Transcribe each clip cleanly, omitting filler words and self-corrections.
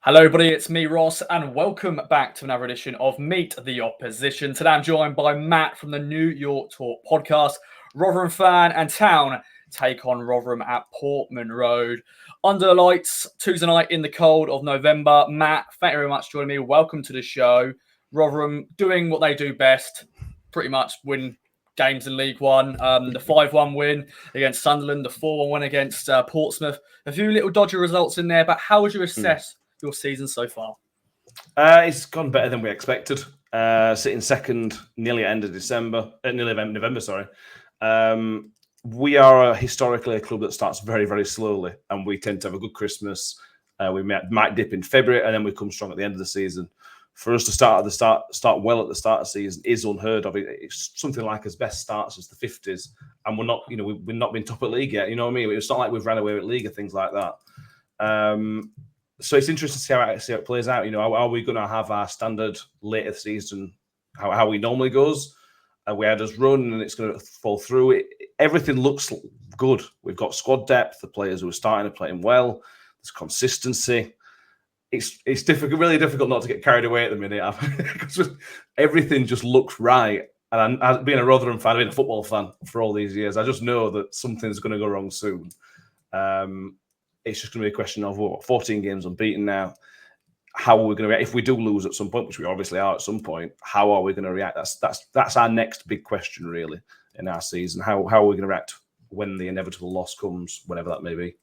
Hello, everybody. It's me, Ross, and welcome back to another edition of Meet the Opposition. Today, I'm joined by Matt from the New York Talk podcast. Rotherham fan and town take on Rotherham at Portman Road. Under the lights, Tuesday night in the cold of November. Matt, thank you very much for joining me. Welcome to the show. Rotherham doing what they do best, pretty much win games in League One. The 5-1 win against Sunderland, the 4-1 win against Portsmouth. A few little dodgy results in there, but how would you assess your season so far? It's gone better than we expected. Sitting second nearly at end of November, sorry. We are historically a club that starts very, very slowly, and we tend to have a good Christmas. We might dip in February, and then we come strong at the end of the season. For us to start well at the start of the season is unheard of. It's something like as best starts as the 50s, and we're not, we've not been top of league yet. You know what I mean? It's not like we've ran away with league or things like that. So it's interesting to see how it plays out. Are we going to have our standard later season, how we normally goes? We had us run and it's going to fall through. Everything looks good. We've got squad depth. The players who are starting to playing well. There's consistency. It's difficult, really difficult not to get carried away at the minute because everything just looks right. And being a Rotherham fan, being a football fan for all these years, I just know that something's going to go wrong soon. It's just going to be a question of 14 games unbeaten now. How are we going to react if we do lose at some point, which we obviously are at some point? How are we going to react? That's our next big question, really, in our season. How are we going to react when the inevitable loss comes, whenever that may be?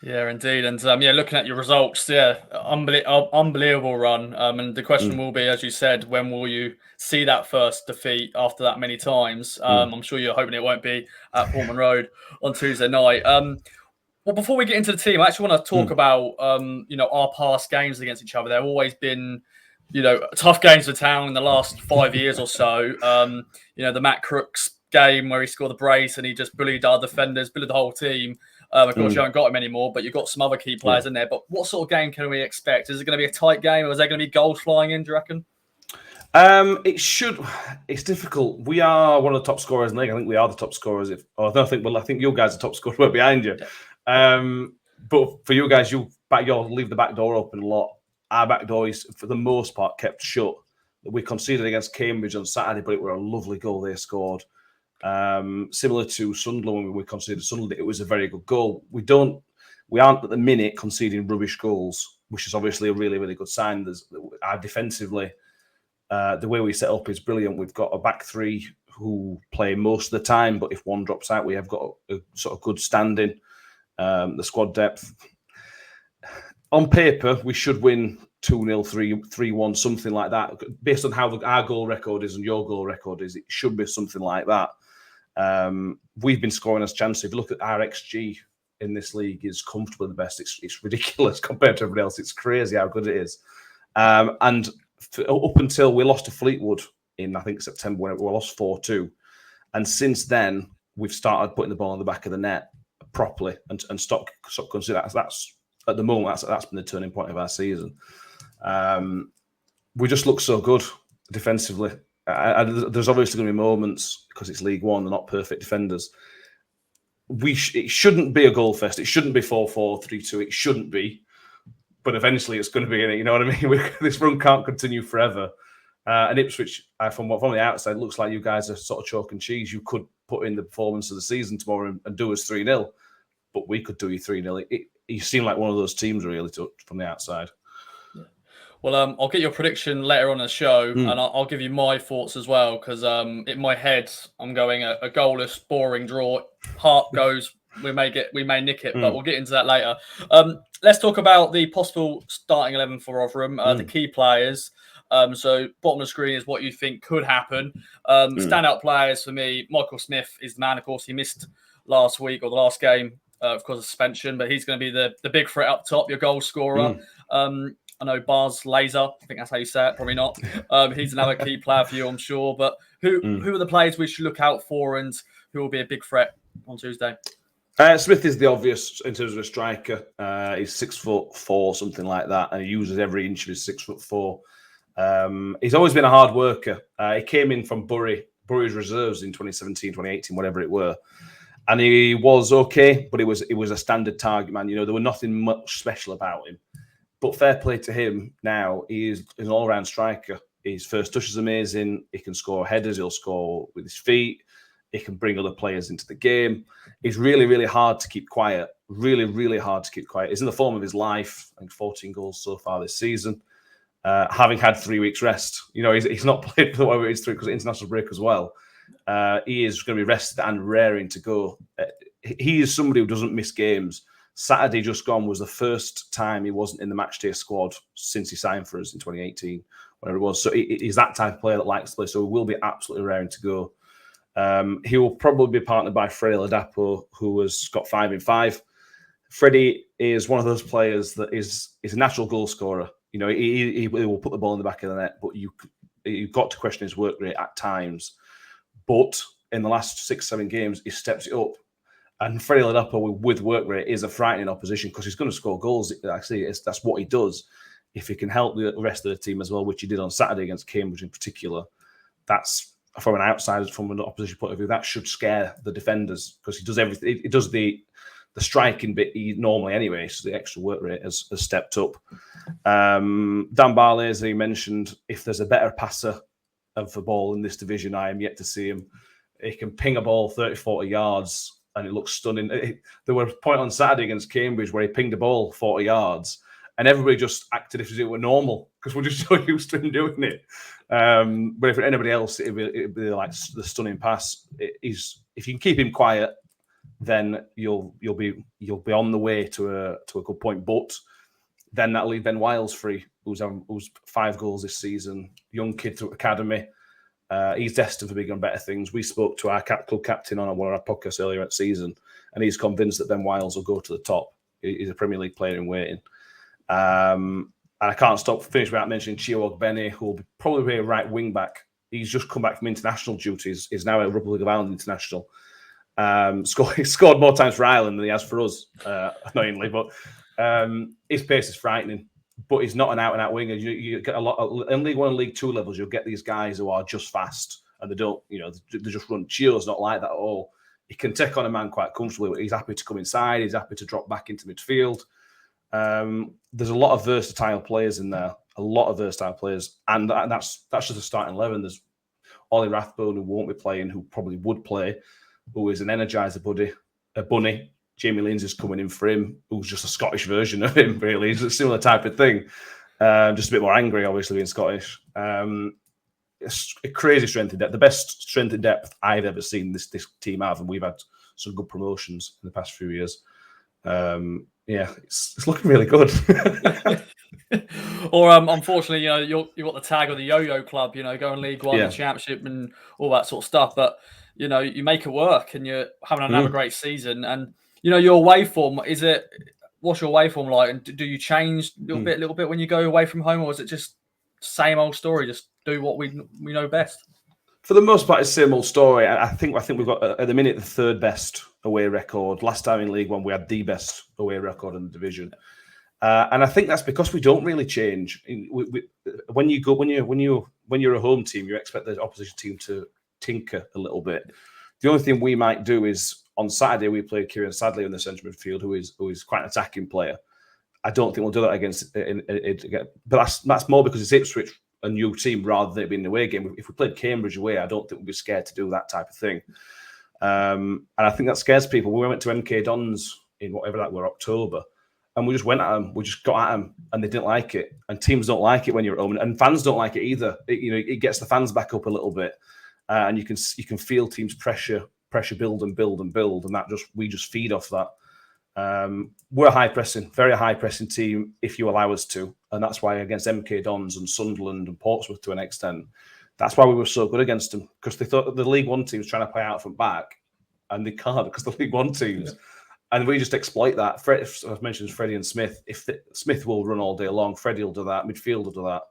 Yeah, indeed. And looking at your results, unbelievable run. And the question will be, as you said, when will you see that first defeat after that many times? I'm sure you're hoping it won't be at Portman Road on Tuesday night. Well, before we get into the team, I actually want to talk about, our past games against each other. There have always been, tough games for town in the last 5 years or so. The Matt Crooks game where he scored the brace and he just bullied our defenders, bullied the whole team. Of course, you haven't got him anymore, but you've got some other key players in there. But what sort of game can we expect? Is it going to be a tight game or is there going to be goals flying in, do you reckon? It should. It's difficult. We are one of the top scorers in the league. I think we are the top scorers. I think you guys are top scorers. We're behind you. But for you guys, you'll leave the back door open a lot. Our back door is, for the most part, kept shut. We conceded against Cambridge on Saturday, but it was a lovely goal they scored. Similar to Sunderland, when we conceded Sunderland, it was a very good goal. We aren't at the minute conceding rubbish goals, which is obviously a really, really good sign. Our defensively, the way we set up is brilliant. We've got a back three who play most of the time, but if one drops out, we have got a sort of good standing. The squad depth. On paper, we should win 2-0, 3-1, something like that. Based on how our goal record is and your goal record is, it should be something like that. We've been scoring as chances. If you look at our XG in this league, is comfortably the best. It's ridiculous compared to everybody else. It's crazy how good it is. And up until we lost to Fleetwood in, I think, September, when we lost 4-2. And since then, we've started putting the ball in the back of the net properly and stop considering that's at the moment that's been the turning point of our season. We just look so good defensively. There's obviously going to be moments because it's League One, they're not perfect defenders. It shouldn't be a goal fest. It shouldn't be 4-4, 3-2. It shouldn't be, but eventually it's going to be. You know what I mean? This run can't continue forever. And Ipswich, from the outside, looks like you guys are sort of chalk and cheese. You could put in the performance of the season tomorrow and do us 3-0. But we could do you 3-0. You seem like one of those teams, really, from the outside. Yeah. Well, I'll get your prediction later on in the show, and I'll give you my thoughts as well, because in my head, I'm going a goalless, boring draw. Heart goes, we may nick it, but we'll get into that later. Let's talk about the possible starting 11 for Rotherham, the key players. So bottom of the screen is what you think could happen. Standout players for me, Michael Smith is the man. Of course, he missed last week or the last game. Of course, of suspension, but he's going to be the big threat up top, your goal scorer. I know Bars Laser, I think that's how you say it, probably not. He's another key player for you, I'm sure. But who are the players we should look out for and who will be a big threat on Tuesday? Smith is the obvious in terms of a striker. He's 6'4", something like that, and he uses every inch of his 6'4". He's always been a hard worker. He came in from Bury's reserves in 2017, 2018, whatever it were. And he was okay, but it was a standard target man. There was nothing much special about him. But fair play to him now. He is an all-round striker. His first touch is amazing. He can score headers. He'll score with his feet. He can bring other players into the game. It's really, really hard to keep quiet. Really, really hard to keep quiet. He's in the form of his life. I think 14 goals so far this season. Having had 3 weeks rest. He's not played for whatever it is because of international break as well. He is going to be rested and raring to go. He is somebody who doesn't miss games. Saturday just gone was the first time he wasn't in the matchday squad since he signed for us in 2018, whatever it was. So he's that type of player that likes to play. So he will be absolutely raring to go. He will probably be partnered by Freddie Ladapo, who has got 5 in 5. Freddie is one of those players that is a natural goal scorer. He will put the ball in the back of the net, but you've got to question his work rate at times. But in the last 6-7 games, he steps it up. And Freddie Ladapo with work rate is a frightening opposition because he's going to score goals. Actually, that's what he does. If he can help the rest of the team as well, which he did on Saturday against Cambridge in particular, that's from an outsider, from an opposition point of view, that should scare the defenders because he does everything. He does the striking bit normally anyway, so the extra work rate has stepped up. Dan Barley, as he mentioned, if there's a better passer of the ball in this division, I am yet to see him. He can ping a ball 30, 40 yards and it looks stunning. There was a point on Saturday against Cambridge where he pinged a ball 40 yards and everybody just acted as if it were normal because we're just so used to him doing it. But if anybody else, it'd be like the stunning pass. If you can keep him quiet, then you'll be on the way to a good point. But then that'll leave Ben Wiles free, who's 5 goals this season, young kid through academy. He's destined for bigger and better things. We spoke to our club captain on one of our podcasts earlier in the season, and he's convinced that Ben Wiles will go to the top. He's a Premier League player in waiting. And I can't finish without mentioning Chio Ogbene, who will probably be a right wing back. He's just come back from international duties. He's now a Republic of Ireland international. He scored more times for Ireland than he has for us, annoyingly. But his pace is frightening. But he's not an out-and-out winger. You get a lot in League 1 and League 2 levels. You'll get these guys who are just fast and they don't, they just run. Chio's not like that at all. He can take on a man quite comfortably. He's happy to come inside. He's happy to drop back into midfield. There's a lot of versatile players in there. A lot of versatile players, and that's just a starting 11. There's Ollie Rathbone, who won't be playing, who probably would play, who is an energizer bunny. Jamie Lindsay's coming in for him, who's just a Scottish version of him, really. It's a similar type of thing. Just a bit more angry, obviously, being Scottish. It's a crazy strength in depth. The best strength in depth I've ever seen this team have, and we've had some good promotions in the past few years. It's looking really good. Or unfortunately, you've got the tag of the Yo-Yo Club, going League One, the Championship, and all that sort of stuff. But you make it work, and you're having another great season. And your away form, what's your away form like? And do you change a little bit when you go away from home, or is it just same old story? Just do what we know best. For the most part, it's the same old story. I think we've got at the minute the 3rd best away record. Last time in League One, we had the best away record in the division, and I think that's because we don't really change. When you're a home team, you expect the opposition team to tinker a little bit. The only thing we might do is on Saturday we played Kieran Sadley in the centre midfield, who is quite an attacking player. I don't think we'll do that against it, but that's more because it's Ipswich, a new team, rather than it being an away game. If we played Cambridge away, I don't think we'd be scared to do that type of thing. And I think that scares people. We went to MK Dons in whatever that were, October, and we just went at them. We just got at them, and they didn't like it. And teams don't like it when you're at home, and fans don't like it either. It gets the fans back up a little bit, and you can feel teams pressure build, and that we just feed off that. We're a very high pressing team if you allow us to, and that's why against MK Dons and Sunderland and Portsmouth to an extent, that's why we were so good against them, because they thought that the League One teams trying to play out from back, and they can't because the League One teams, and we just exploit that. I've mentioned Freddie and Smith. Smith will run all day long, Freddie will do that, midfield will do that.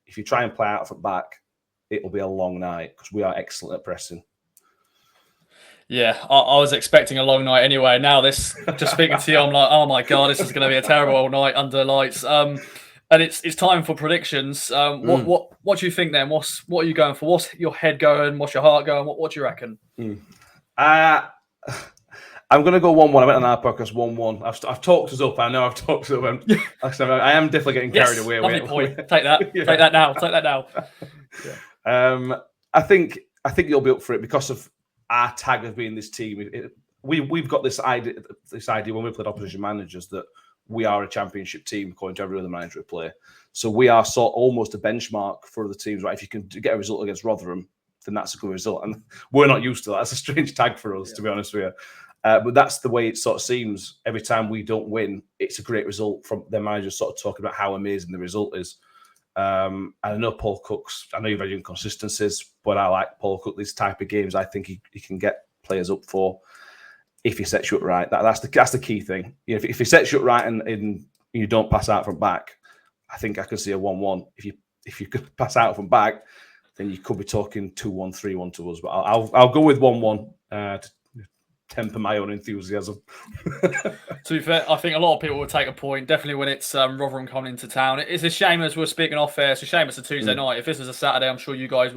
If you try and play out from back, it will be a long night because we are excellent at pressing. Yeah, I was expecting a long night anyway. Now just speaking to you, I'm like, oh my God, this is going to be a terrible night under lights. And it's time for predictions. What do you think then? What are you going for? What's your head going? What's your heart going? What do you reckon? I I'm going to go 1-1. I went on our podcast 1-1. I've talked us up. I know I've talked us up. I am definitely getting carried away. Lovely point. Take that. Yeah. Take that now. Take that now. Yeah. I think you'll be up for it because of our tag of being this team. We've got this idea when we played opposition managers that we are a championship team according to every other manager we play. So we are almost a benchmark for other teams. Right? If you can get a result against Rotherham, then that's a good result. And we're not used to that. That's a strange tag for us, to be honest with you. But that's the way it sort of seems. Every time we don't win, it's a great result from their managers sort of talking about how amazing the result is. And I know Paul Cook's, I know you've had your inconsistencies, but I like Paul Cook. These type of games, I think he can get players up for if he sets you up right. That's the key thing. You know, if he sets you up right and you don't pass out from back, I think I can see a 1-1. If you could pass out from back, then you could be talking 2-1, 3-1 to us. But I'll go with 1-1 to temper my own enthusiasm. To be fair, I think a lot of people will take a point, definitely when it's Rotherham coming into town. It's a shame, as we're speaking off air, it's a shame it's a Tuesday night. If this was a Saturday, I'm sure you guys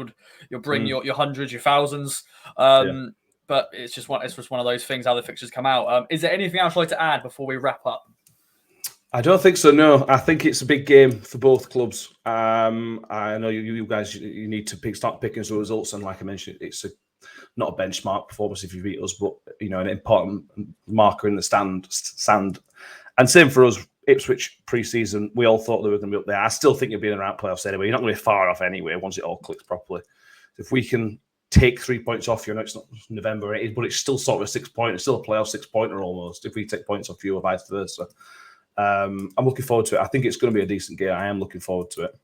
you'll bring your hundreds, your thousands. But it's just one of those things, how the fixtures come out. Is there anything else you'd like to add before we wrap up? I don't think so, no. I think it's a big game for both clubs. I know you guys, you need to start picking some results, and like I mentioned, it's not a benchmark performance if you beat us, but an important marker in the sand. And same for us, Ipswich pre-season, we all thought they were going to be up there. I still think you'll be in around playoffs anyway. You're not going to be far off anyway once it all clicks properly. If we can take 3 points off you, it's not November, but it's still sort of a 6 point. It's still a playoff 6-pointer almost. If we take points off you or vice versa. I'm looking forward to it. I think it's going to be a decent game. I am looking forward to it.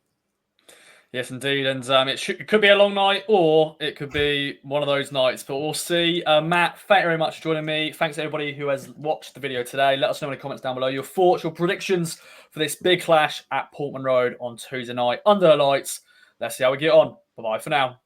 Yes, indeed. And it could be a long night, or it could be one of those nights, but we'll see. Matt, thank you very much for joining me. Thanks to everybody who has watched the video today. Let us know in the comments down below your thoughts, your predictions for this big clash at Portman Road on Tuesday night under the lights. Let's see how we get on. Bye-bye for now.